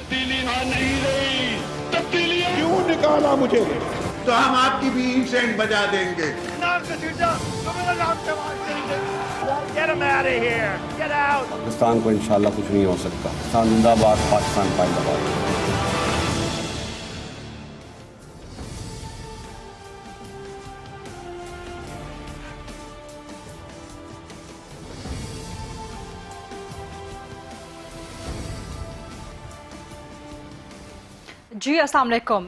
तब्दीली यहाँ नहीं रही, तब्दीली क्यों निकाला मुझे? तो हम आपकी भी इंसेंट बजा देंगे। Get him out of here. Get out. Pakistan को इंशाल्लाह कुछ नहीं हो सकता। पाकिस्तान जिंदाबाद, पाकिस्तान जिंदाबाद। जी अस्सलाम वालेकुम।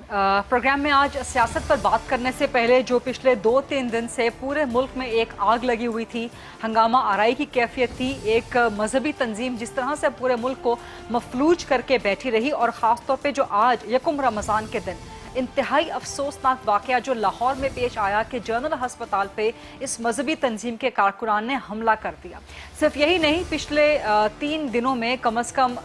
प्रोग्राम में आज सियासत पर बात करने से पहले जो पिछले 2-3 दिन से पूरे मुल्क में एक आग लगी हुई थी, हंगामा आराई की कैफियत थी, एक मजहबी तंजीम जिस तरह से पूरे मुल्क को मफलूज करके बैठी रही, और ख़ास तौर पे जो आज यकुम रमज़ान के दिन इंतहाई अफसोसनाक वाक़या जो लाहौर में पेश आया कि जनरल हस्पताल पे इस मजहबी तंजीम के कारकुनान ने हमला कर दिया। सिर्फ यही नहीं, पिछले 3 दिनों में कम अज़ कम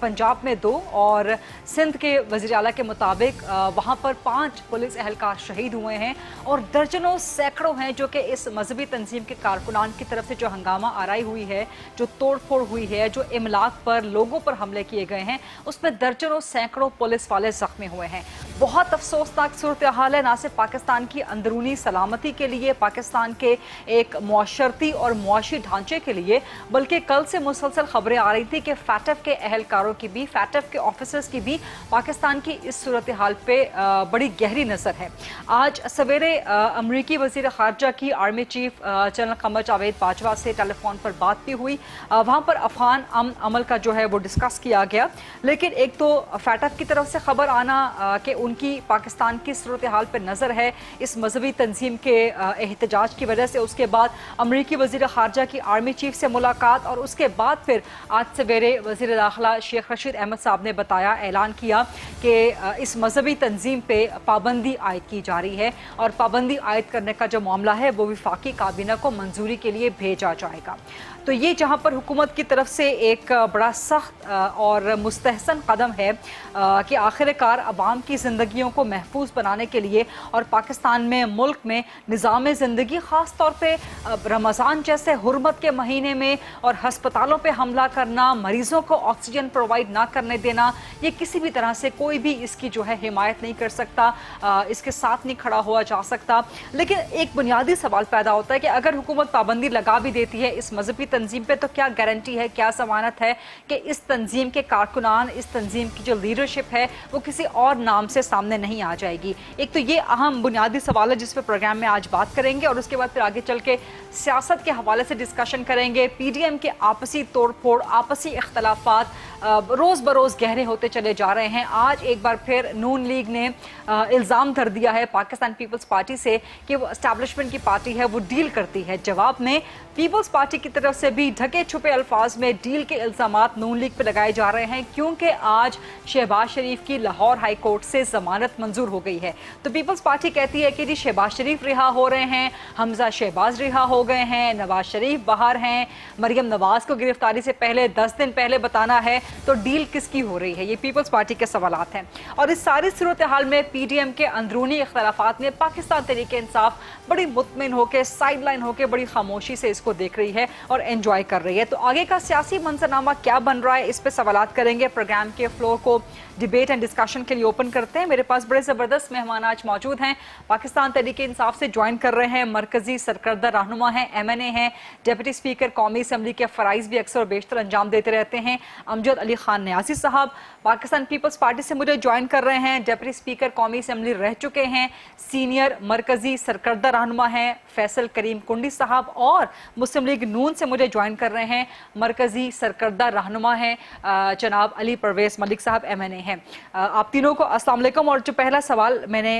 पंजाब में 2 और सिंध के वज़ीर आला के मुताबिक वहाँ पर 5 पुलिस एहलकार शहीद हुए हैं, और दर्जनों सैकड़ों हैं जो कि इस मजहबी तंजीम के कारकुनान की तरफ से जो हंगामा आराई हुई है, जो तोड़ फोड़ हुई है, जो इमलाक पर लोगों पर हमले किए गए हैं, उसमें दर्जनों सैकड़ों पुलिस वाले ज़ख्मी हुए हैं। बहुत अफसोसनाक सूरत हाल है, ना सिर्फ पाकिस्तान की अंदरूनी सलामती के लिए, पाकिस्तान के एक मुआशरती और मुआशी ढांचे के लिए, बल्कि कल से मुसलसल खबरें आ रही थी कि फैटफ के एहलकारों की भी, फैटफ के ऑफिसर्स की भी पाकिस्तान की इस सूरत हाल पे बड़ी गहरी नज़र है। आज सवेरे अमरीकी वज़ीर ख़ारजा की army chief general Qamar Javed Bajwa से टेलीफोन पर बात भी हुई। वहाँ पर अफगान अमल का जो है वो डिस्कस किया गया, लेकिन एक तो फैटफ की तरफ से खबर आना कि उनकी पाकिस्तान की सूरत हाल पर नज़र है इस मजहबी तंजीम के एहतजाज की वजह से, उसके बाद अमरीकी वज़ीर ख़ारजा की आर्मी चीफ से मुलाकात, और उसके बाद फिर आज सवेरे वज़ीर दाखिला शेख रशीद अहमद साहब ने बताया, ऐलान किया कि इस मजहबी तंजीम पे पाबंदी आयद की जा रही है, और पाबंदी आयद करने का जो मामला है वो वफाकी काबीना को मंजूरी के लिए भेजा जाएगा। तो ये जहाँ पर हुकूमत की तरफ से एक बड़ा सख्त और मुस्तहसन कदम है कि आखिरकार अवाम की ज़िंदगियों को महफूज बनाने के लिए, और पाकिस्तान में, मुल्क में निज़ाम ज़िंदगी, ख़ास तौर पे रमज़ान जैसे हुर्मत के महीने में और हस्पतालों पे हमला करना, मरीज़ों को ऑक्सीजन प्रोवाइड ना करने देना, ये किसी भी तरह से कोई भी इसकी जो है हिमायत नहीं कर सकता, इसके साथ नहीं खड़ा हुआ जा सकता। लेकिन एक बुनियादी सवाल पैदा होता है कि अगर हुकूमत पाबंदी लगा भी देती है इस मजहबी तंजीम पे, तो क्या गारंटी है, क्या ज़मानत है कि इस तंजीम के कारकुनान, इस तंजीम की जो लीडरशिप है वो किसी और नाम से सामने नहीं आ जाएगी। एक तो ये अहम बुनियादी सवाल है जिस पे प्रोग्राम में आज बात करेंगे, और उसके बाद फिर आगे चल के सियासत के हवाले से डिस्कशन करेंगे। PDM के आपसी तोड़ फोड़, आपसी इख्तलाफात रोज़ बरोज़ गहरे होते चले जा रहे हैं। आज एक बार फिर नून लीग ने इल्ज़ाम धर दिया है पाकिस्तान पीपल्स पार्टी से कि वो एस्टैब्लिशमेंट की पार्टी है, वो डील करती है। जवाब में पीपल्स पार्टी की तरफ से भी ढके छुपे अल्फाज में डील के इल्ज़ामात नून लीग पर लगाए जा रहे हैं, क्योंकि आज शहबाज शरीफ की लाहौर हाई कोर्ट से ज़मानत मंजूर हो गई है। तो पीपल्स पार्टी कहती है कि जी शहबाज शरीफ रिहा हो रहे हैं, हमजा शहबाज रिहा हो गए हैं, नवाज शरीफ बाहर हैं, मरियम नवाज को गिरफ्तारी से पहले 10 दिन पहले बताना है, तो डील किसकी हो रही है? ये पीपल्स पार्टी के सवालात हैं। और इस सारी सूरत हाल में PDM के अंदरूनी इख्तलाफात में पाकिस्तान तहरीक इंसाफ बड़ी मुतमिन होकर, साइड लाइन होकर, बड़ी खामोशी से इसको देख रही है और एंजॉय कर रही है। तो आगे का सियासी मंजरनामा क्या बन रहा है, इस पे सवालात करेंगे। प्रोग्राम के फ्लोर को डिबेट एंड डिस्कशन के लिए ओपन करते हैं। मेरे पास बड़े ज़बरदस्त मेहमान आज मौजूद हैं। पाकिस्तान तहरीक इंसाफ से ज्वाइन कर रहे हैं मरकजी सरकर्दा रहनुमा हैं, MNA हैं, डिप्टी स्पीकर कौमी असम्बली के फ़राइज़ भी अक्सर बेशतर अंजाम देते रहते हैं, अमजद अली खान न्यासी साहब। पाकिस्तान पीपल्स पार्टी से मुझे ज्वाइन कर रहे हैं, डिप्टी स्पीकर कौमी असम्बली रह चुके हैं, सीनियर मरकजी सरकर्दा रहनुमा हैं फैसल करीम कुंडी साहब, और मुस्लिम लीग नून से मुझे ज्वाइन कर रहे हैं मरकजी सरकर्दा रहनुमा हैं जनाब अली परवेज़ मलिक साहब, MNA हैं। आप तीनों को अस्सलाम वालेकुम। और जो पहला सवाल मैंने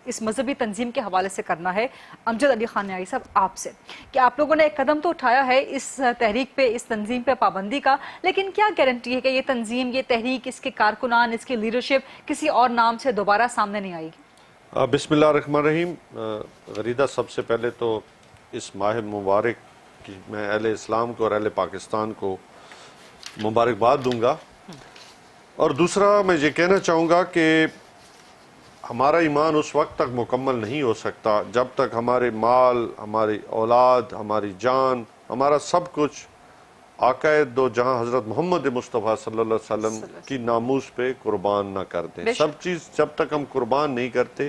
इस मजहबी तंजीम के हवाले से करना है अमजद अली खान न्यासी साहब आपसे, कि आप लोगों ने एक कदम तो उठाया है इस तहरीक पे, इस तंजीम पे पाबंदी का, लेकिन क्या गारंटी है कि ये तंजीम, ये तहरीक, इसके कारकुनान, इसकी लीडरशिप किसी और नाम से दोबारा सामने नहीं आएगी? बिस्मिल्लाहिर्रहमानिर्रहीम। गरीदा, सबसे पहले तो इस माह मुबारक की मैं अहले इस्लाम को और अहले पाकिस्तान को मुबारकबाद दूंगा, और दूसरा मैं ये कहना चाहूँगा कि हमारा ईमान उस वक्त तक मुकम्मल नहीं हो सकता जब तक हमारे माल, हमारी औलाद, हमारी जान, हमारा सब कुछ आकाए दो जहां हजरत मोहम्मद मुस्तफ़ा सल्लल्लाहु अलैहि वसल्लम की नामूस पे कुर्बान ना कर दें। सब चीज जब तक हम कुर्बान नहीं करते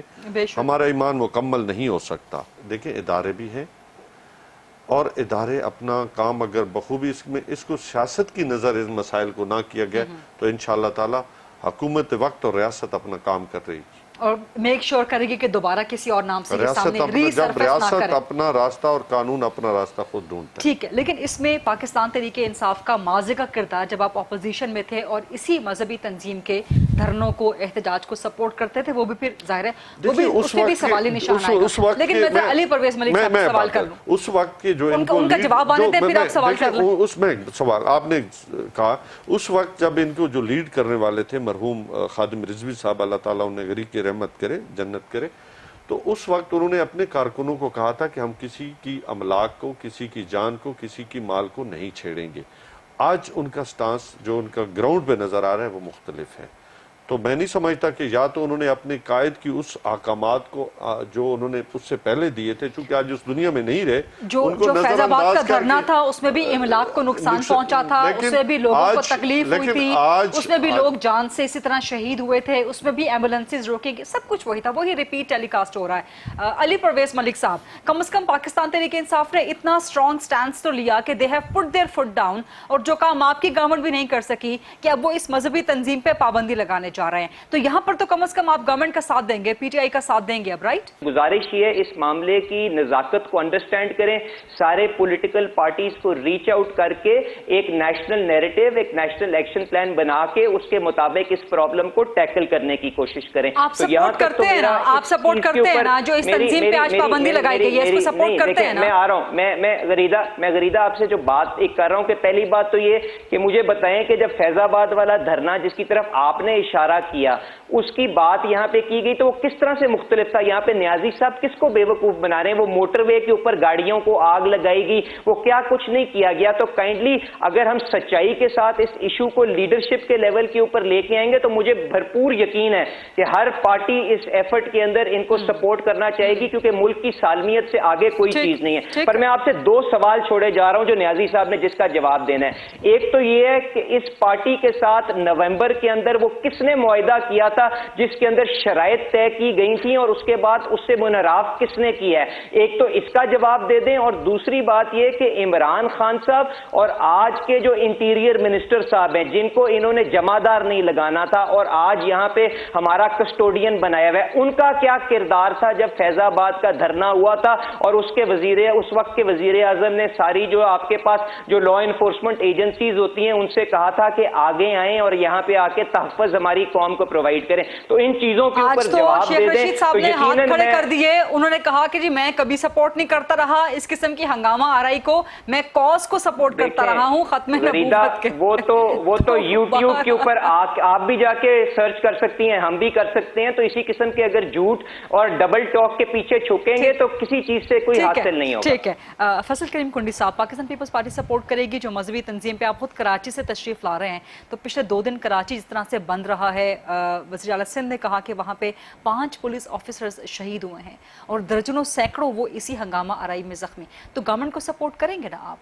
हमारा ईमान मुकम्मल नहीं हो सकता। देखिए इदारे भी हैं और इदारे अपना काम अगर बखूबी इसमें इसको सियासत की नज़र इस मसाइल को ना किया गया तो इंशाअल्लाह ताला हुकूमत वक्त और रियासत अपना काम कर रही है और मेक श्योर करेगी कि दोबारा किसी और नाम से ये सामने जब रीसरफेस ना रियासत करे। अपना रास्ता और कानून अपना रास्ता खुद ढूंढता है। ठीक है, लेकिन इसमें पाकिस्तान तहरीक इंसाफ का माज़ी का किरदार जब आप अपोजिशन में थे और इसी मजहबी तंजीम के धरनों को एहतजाज को सपोर्ट करते थे, वो भी फिर जाहिर है वो भी उसमें भी सवाली निशान आएगा। लेकिन मैं अली परवेज मलिक साहब से सवाल कर लूं, उस वक्त के जो उनका जवाब आने दें, फिर आप सवाल कर लें। उसमें सवाल आपने कहा उस वक्त जब इनको जो लीड करने वाले थे मरहूम खादिम रिजवी साहब, अल्लाह ताला उन्हें गरीब की रहमत करे, जन्नत करे, तो उस वक्त उन्होंने अपने कारकुनों को कहा था कि हम किसी की अमलाक को, किसी की जान को, किसी की माल को नहीं छेड़ेंगे। आज उनका स्टांस जो उनका ग्राउंड पे नजर आ रहा है वो मुख्तलिफ है। तो मैं नहीं समझता कि या तो उन्होंने अपने कायद की उस अहकामात को जो उन्होंने उससे पहले दिए थे, चूंकि आज उस दुनिया में नहीं रहे, जो फैजाबाद का धरना था उसमें भी इमलाक को नुकसान पहुंचा था, उसमें भी लोगों को तकलीफ हुई थी, उसमें भी लोग जान से इसी तरह शहीद हुए थे, उसमें भी एम्बुलेंसेज रोकी गई, सब कुछ वही था, वही रिपीट टेलीकास्ट हो रहा है। अली परवेज मलिक साहब, कम से कम पाकिस्तान तहरीक इंसाफ ने इतना स्ट्रॉन्ग स्टैंड तो लिया कि they have put there foot down, और जो काम आपकी गवर्नमेंट भी नहीं कर सकी कि अब वो इस मजहबी तंजीम पे पाबंदी लगाने जा रहे हैं, तो यहाँ पर तो कम से कम आप गवर्नमेंट का साथ देंगे, पीटीआई का साथ देंगे अब, राइट? गुजारिश ये इस मामले की नजाकत को अंडरस्टैंड करें, सारे पॉलिटिकल पार्टीज को रीच आउट करके एक नेशनल नैरेटिव, एक नेशनल एक्शन प्लान बना के उसके मुताबिक इस प्रॉब्लम को टैकल करने की कोशिश करें। आप सपोर्ट करते हैं ना, आप सपोर्ट करते हैं ना जो इस तंजीम पे आज पाबंदी लगाई गई है, इसको सपोर्ट करते हैं ना? मैं आ रहा हूं, मैं गरीदा आपसे जो बात एक कर रहा हूं कि पहली बात तो ये कि मुझे बताएं कि जब फैजाबाद वाला धरना जिसकी तरफ आपने इशारा किया उसकी बात यहां पे की गई तो वो किस तरह से मुख्तलिफ था? यहां पे न्याजी साहब किसको बेवकूफ बना रहे हैं? वो मोटरवे के ऊपर गाड़ियों को आग लगाएगी, वो क्या कुछ नहीं किया गया। तो काइंडली अगर हम सच्चाई के साथ इस इशू को लीडरशिप के लेवल के ऊपर लेके आएंगे तो मुझे भरपूर यकीन है कि हर पार्टी इस एफर्ट के अंदर इनको सपोर्ट करना चाहेगी, क्योंकि मुल्क की सालमियत से आगे कोई चीज नहीं है। पर मैं आपसे दो सवाल छोड़े जा रहा हूं जो न्याजी साहब ने जिसका जवाब देना है। एक तो ये है कि इस पार्टी के साथ नवंबर के अंदर वो किसने मुआहिदा किया था जिसके अंदर शराइत तय की गई थी और उसके बाद उससे मुनराफ किसने किया है? एक तो इसका जवाब दे दें, और दूसरी बात यह कि इमरान खान साहब और आज के जो इंटीरियर मिनिस्टर साहब हैं जिनको इन्होंने जमादार नहीं लगाना था और आज यहां पे हमारा कस्टोडियन बनाया हुआ है, उनका क्या किरदार था जब फैजाबाद का धरना हुआ था और उसके उस वक्त के वजीर आजम ने सारी जो आपके पास जो लॉ इन्फोर्समेंट एजेंसीज होती हैं उनसे कहा था कि आगे आएं और यहां पे आके तहफ़्फ़ुज़ हमारी कौम को प्रोवाइड करें। तो इन चीजों के ऊपर जवाब दे दें। रशीद साहब ने हाथ खड़े कर दिए, उन्होंने कहा कि जी मैं कभी सपोर्ट नहीं करता रहा इस किस्म की हंगामा आराई को, मैं कॉज को सपोर्ट करता रहा हूं खत्म नबूवत के। वो तो यूट्यूब के ऊपर आप भी जाके सर्च कर सकती हैं, हम भी कर सकते हैं। तो इसी किस्म के अगर झूठ और डबल टॉक के पीछे छुकेंगे तो किसी चीज से कोई हासिल नहीं होगा। ठीक है। फैसल करीम कुंडी साहब, पाकिस्तान पीपल्स पार्टी सपोर्ट करेगी जो मजहबी तंजीम पे आप खुद कराची से तशरीफ ला रहे हैं, तो पिछले 2 दिन कराची जिस तरह से बंद रहा है, वज़ीर आला सिंध ने कहा कि वहाँ पे 5 पुलिस ऑफिसर्स शहीद हुए हैं और दर्जनों सैकड़ों वो इसी हंगामा आराई में जख्मी, तो गवर्नमेंट को सपोर्ट करेंगे ना आप?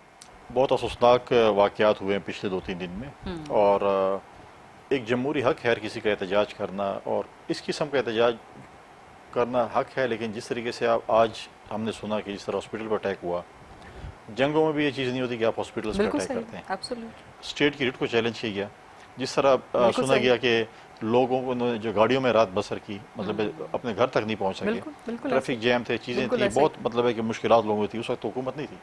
बहुत अफसोसनाक वाक़यात हुए हैं पिछले 2-3 दिन में, और एक जमहूरी हक है किसी का एहतजाज करना और इस किस्म का एहतजाज करना हक है, लेकिन जिस तरीके से आप आज हमने सुना कि जिस तरह हॉस्पिटल पर अटैक हुआ, जंगों में भी ये चीज़ नहीं होती कि आप हॉस्पिटल्स पर अटैक करते हैं। स्टेट की रिट को चैलेंज किया गया, जिस तरह सुना गया कि लोगों को जो गाड़ियों में रात बसर की, मतलब अपने घर तक नहीं पहुंच सके, ट्रैफिक जैम थे, चीज़ें थी, बहुत मतलब है कि मुश्किलात लोगों की थी। उस वक्त हुकूमत नहीं थी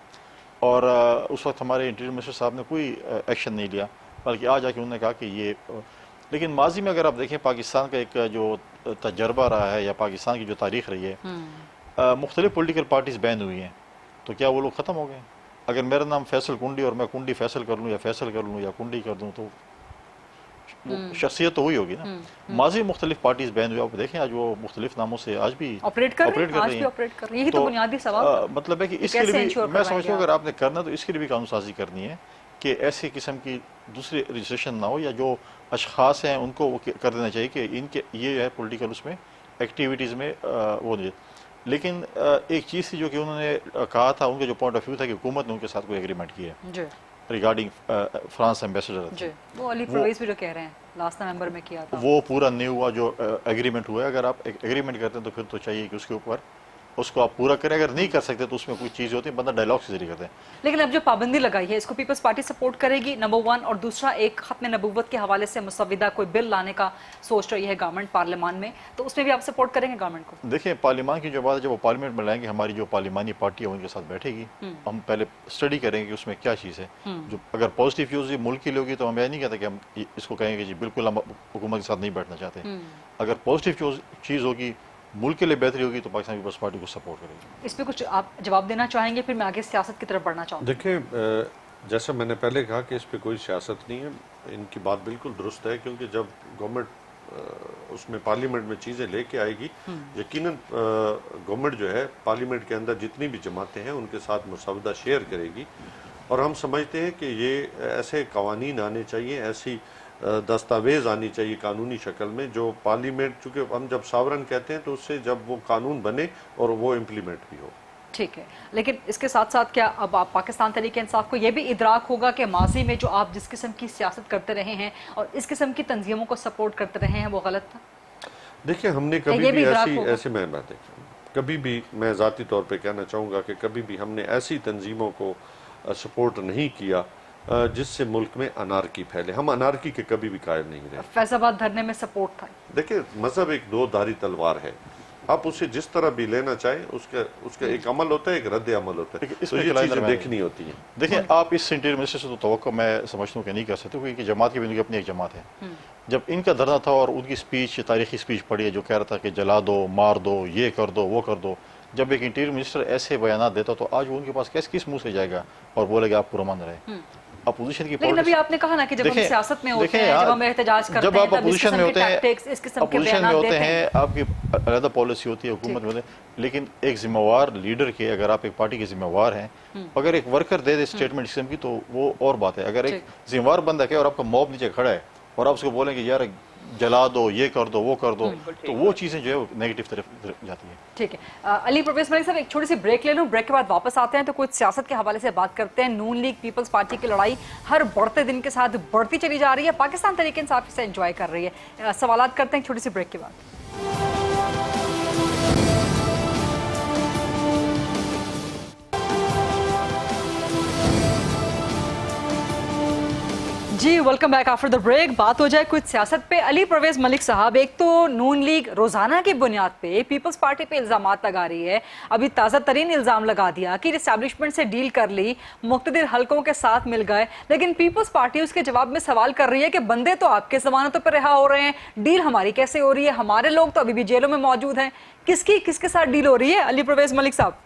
और उस वक्त हमारे इंटीरियर मिनिस्टर साहब ने कोई एक्शन नहीं लिया, बल्कि आज आके उन्होंने कहा कि ये। लेकिन माजी में अगर आप देखें पाकिस्तान का एक जो तजर्बा रहा है या पाकिस्तान की जो तारीख रही है, मुख्तलिफ पोलिटिकल पार्टीज बैन हुई हैं, तो क्या वो लोग ख़त्म हो गए? अगर मेरा नाम फैसल कुंडी और मैं कुंडी फैसल कर लूँ या फैसल कर लूँ या कुंडी कर दूँ तो शख्सियत तो वही होगी ना। माजी मुख्तलिफ पार्टीज बैन हुए, आप देखें आज वो मुख्तलिफ नामों से आज भी ऑपरेट कर रही हैं। यही तो बुनियादी सवाल मतलब है कि इसके लिए भी मैं समझता हूँ अगर आपने करना तो इसके लिए भी कानून साजी करनी है कि ऐसी किस्म की दूसरी रजिस्ट्रेशन ना हो, या जो अशखास हैं उनको कर देना चाहिए कि इनके ये है पॉलिटिकल उसमें एक्टिविटीज़ में वो नहीं। लेकिन एक चीज़ थी जो कि उन्होंने कहा था, उनका जो पॉइंट ऑफ व्यू था कि हुकूमत ने उनके साथ कोई एग्रीमेंट किया है, रिगार्डिंग फ्रांस एम्बेसडर जी, वो अली परवेज भी जो कह रहे हैं लास्ट नवंबर में किया था। वो पूरा नहीं हुआ जो एग्रीमेंट हुआ है। अगर आप एग्रीमेंट करते हैं तो फिर तो चाहिए कि उसके ऊपर उसको आप पूरा करें। अगर नहीं कर सकते तो उसमें कोई चीज़ होती है, बंदा डायलॉग से जरिए करते हैं। लेकिन अब जो पाबंदी लगाई है इसको पीपल्स पार्टी सपोर्ट करेगी, नंबर वन, और दूसरा एक खत्म नबूवत के हवाले से मुसविदा कोई बिल लाने का सोच रही है गवर्नमेंट पार्लियामान में, तो उसमें भी आप सपोर्ट करेंगे गवर्नमेंट को? देखिए, पार्लियामान की जो बात है, जब वो पार्लियामेंट में लाएंगे, हमारी जो पार्लियामानी पार्टी है उनके साथ बैठेगी, हम पहले स्टडी करेंगे कि उसमें क्या चीज़ है। जो अगर पॉजिटिव यूज मुल्क के लिए होगी तो हम यह नहीं कहते कि हम इसको कहेंगे जी बिल्कुल हम हुकूमत के साथ नहीं बैठना चाहते। अगर पॉजिटिव चीज़ होगी, मुल्क के लिए बेहतरी होगी, तो पाकिस्तान पीपल्स पार्टी को सपोर्ट करेगी। इस पर कुछ आप जवाब देना चाहेंगे, फिर मैं आगे सियासत की तरफ बढ़ना चाहूँगा। देखिए, जैसा मैंने पहले कहा कि इस पे कोई सियासत नहीं है, इनकी बात बिल्कुल दुरुस्त है, क्योंकि जब गवर्नमेंट उसमें पार्लियामेंट में चीज़ें लेके आएगी, यकीनन गवर्नमेंट जो है पार्लियामेंट के अंदर जितनी भी जमातें हैं उनके साथ मुसवदा शेयर करेगी। और हम समझते हैं कि ये ऐसे कवानीन आने चाहिए, ऐसी दस्तावेज आनी चाहिए कानूनी शक्ल में, जो पार्लियामेंट, चूँकि हम जब सावरन कहते हैं तो उससे जब वो कानून बने और वो इम्प्लीमेंट भी हो। ठीक है, लेकिन इसके साथ साथ क्या अब आप पाकिस्तान तहरीक इंसाफ को ये भी इदराक होगा कि माजी में जो आप जिस किस्म की सियासत करते रहे हैं और इस किस्म की तंजीमों को सपोर्ट करते रहे हैं वो गलत था? देखिए, हमने कभी भी ऐसी मैं बात है, कभी भी मैं ज़ाती तौर पे कहना चाहूँगा कि कभी भी हमने ऐसी तंजीमों को सपोर्ट नहीं किया जिससे मुल्क में अनारकी फैले। हम अनारकी के कभी भी कायल नहीं रहे। फैसलाबाद धरने में सपोर्ट था। देखिए, मजहब एक दो धारी तलवार है, आप उसे जिस तरह भी लेना चाहें, उसका एक अमल होता है, एक रद्द अमल होता है, तो ये चीज़ें देखनी होती हैं। देखिए, आप इस इंटीरियर मिनिस्टर से तो तवक्को मैं समझता हूँ कि नहीं कर सकते, क्योंकि जमात की भी अपनी एक जमात है। जब इनका धरना था और उनकी स्पीच, तारीखी स्पीच पढ़ी है जो कह रहा था कि जला दो, मार दो, ये कर दो, वो कर दो, जब एक इंटीरियर मिनिस्टर ऐसे बयान देता तो आज वो उनके पास किस मुंह से जाएगा और बोलेगा आप पूरा मान रहे। अपोजिशन की लेकिन अभी आपने कहा ना कि जब हम सियासत में होते हैं, जब हम एहतजाज करते हैं, जब आप अपोजिशन में होते हैं, अपोजिशन में होते हैं, आपकी अलग पॉलिसी होती है, हुकूमत में होते हैं, लेकिन एक जिम्मेवार लीडर के, अगर आप एक पार्टी के जिम्मेवार हैं, अगर एक वर्कर दे स्टेटमेंट किस्म की तो वो और बात है। अगर एक जिम्मेवार बंदा है और आपका मॉब नीचे खड़ा है और आप उसको बोलेंगे यार जला दो, ये कर दो, वो कर दो, तो वो चीज़ें जो है वो नेगेटिव तरफ जाती है। ठीक है, अली परवेज मलिक साहब, एक छोटी सी ब्रेक ले लूं, ब्रेक के बाद वापस आते हैं तो कुछ सियासत के हवाले से बात करते हैं। नून लीग पीपल्स पार्टी की लड़ाई हर बढ़ते दिन के साथ बढ़ती चली जा रही है, पाकिस्तान तहरीक इंसाफ इसे एंजॉय कर रही है। सवालात करते हैं छोटी सी ब्रेक के बाद। जी, welcome back after the break. बात हो जाए कुछ सियासत पे। अली परवेज मलिक साहब, एक तो नून लीग रोजाना की बुनियाद पे पीपल्स पार्टी पे इल्जामात लगा रही है। अभी ताज़ा तरीन इल्जाम लगा दिया कि एस्टैब्लिशमेंट से डील कर ली, मुख्तदिर हलकों के साथ मिल गए, लेकिन पीपल्स पार्टी उसके जवाब में सवाल कर रही है कि बंदे तो आपके जमानतों पर रिहा हो रहे हैं, डील हमारी कैसे हो रही है, हमारे लोग तो अभी भी जेलों में मौजूद हैं। किसके साथ डील हो रही है अली परवेज मलिक साहब?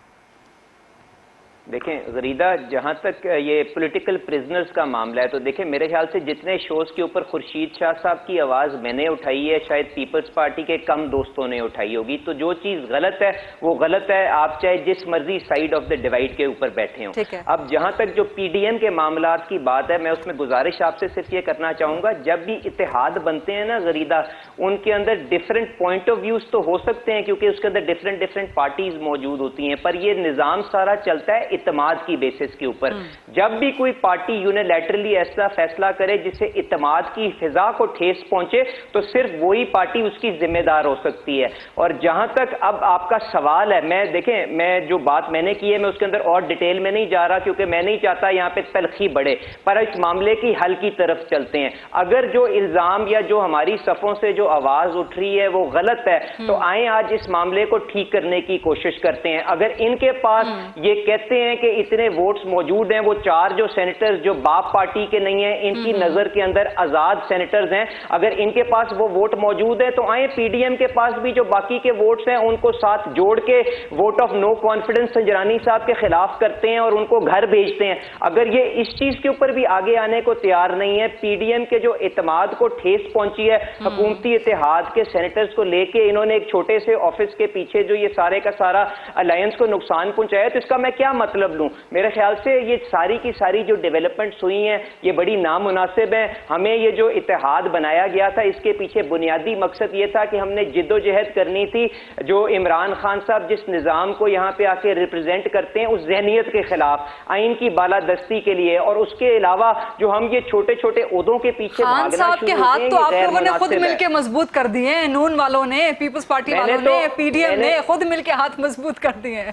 देखें गरीदा, जहाँ तक ये पॉलिटिकल प्रिजनर्स का मामला है, तो देखें मेरे ख्याल से जितने शोज़ के ऊपर खुर्शीद शाह साहब की आवाज़ मैंने उठाई है, शायद पीपल्स पार्टी के कम दोस्तों ने उठाई होगी। तो जो चीज़ गलत है वो गलत है, आप चाहे जिस मर्जी साइड ऑफ द डिवाइड के ऊपर बैठे हों। अब जहाँ तक जो पीडीएम के मामलात की बात है, मैं उसमें गुजारिश आपसे सिर्फ ये करना चाहूँगा, जब भी इत्तेहाद बनते हैं ना गरीदा, उनके अंदर डिफरेंट पॉइंट ऑफ व्यूज़ तो हो सकते हैं क्योंकि उसके अंदर डिफरेंट पार्टीज मौजूद होती हैं, पर ये निज़ाम सारा चलता है इत्तेमाद की बेसिस के ऊपर। जब भी कोई पार्टी यूनिलैटरली ऐसा फैसला करे जिससे इत्तेमाद की फिजा को ठेस पहुंचे, तो सिर्फ वही पार्टी उसकी जिम्मेदार हो सकती है। और जहां तक अब आपका सवाल है, मैं जो बात मैंने की है मैं उसके अंदर और डिटेल में नहीं जा रहा क्योंकि मैं नहीं चाहता यहां पे तलखी बढ़े, पर इस मामले की हल की तरफ चलते हैं। अगर जो इल्जाम या जो हमारी सफों से जो आवाज उठ रही है वो गलत है, तो आए आज इस मामले को ठीक करने की कोशिश करते हैं। अगर इनके पास ये कहते हैं कि इतने वोट्स मौजूद हैं, वो 4 जो सेनेटर्स जो बाप पार्टी के नहीं हैं, इनकी नजर के अंदर आजाद सेनेटर्स हैं, अगर इनके पास वो वोट मौजूद है तो आए पीडीएम के पास भी जो बाकी के वोट्स हैं उनको साथ जोड़ के vote of no confidence Sanjrani साहब के खिलाफ करते हैं और उनको घर भेजते हैं। अगर ये इस चीज के ऊपर भी आगे आने को तैयार नहीं है, पीडीएम के जो इत्तेमाद को ठेस पहुंची है, हुकूमती इत्तेहाद के सेनेटर्स को लेके इन्होंने एक छोटे से ऑफिस के पीछे जो ये सारे का सारा अलायंस को नुकसान पहुंचाया, तो इसका मैं क्या मतलब مطلب لوں؟ میرے خیال سے یہ ساری کی ساری جو ڈیولپمنٹس ہوئی ہیں یہ بڑی نامناسب ہیں. ہمیں یہ جو اتحاد بنایا گیا تھا اس کے پیچھے بنیادی مقصد یہ تھا کہ ہم نے جد و جہد کرنی تھی جو عمران خان صاحب جس نظام کو یہاں پہ آ کے ریپرزینٹ کرتے ہیں اس ذہنیت کے خلاف، آئین کی بالادستی کے لیے، اور اس کے علاوہ جو ہم یہ چھوٹے چھوٹے عہدوں کے پیچھے خان صاحب کے ہاتھ تو آپ لوگوں نے خود مل کے مضبوط کر دیے ہیں، نون والوں نے، پیپلز پارٹی والوں نے، پی ڈی ایم نے خود مل کے ہاتھ مضبوط کر دیے ہیں.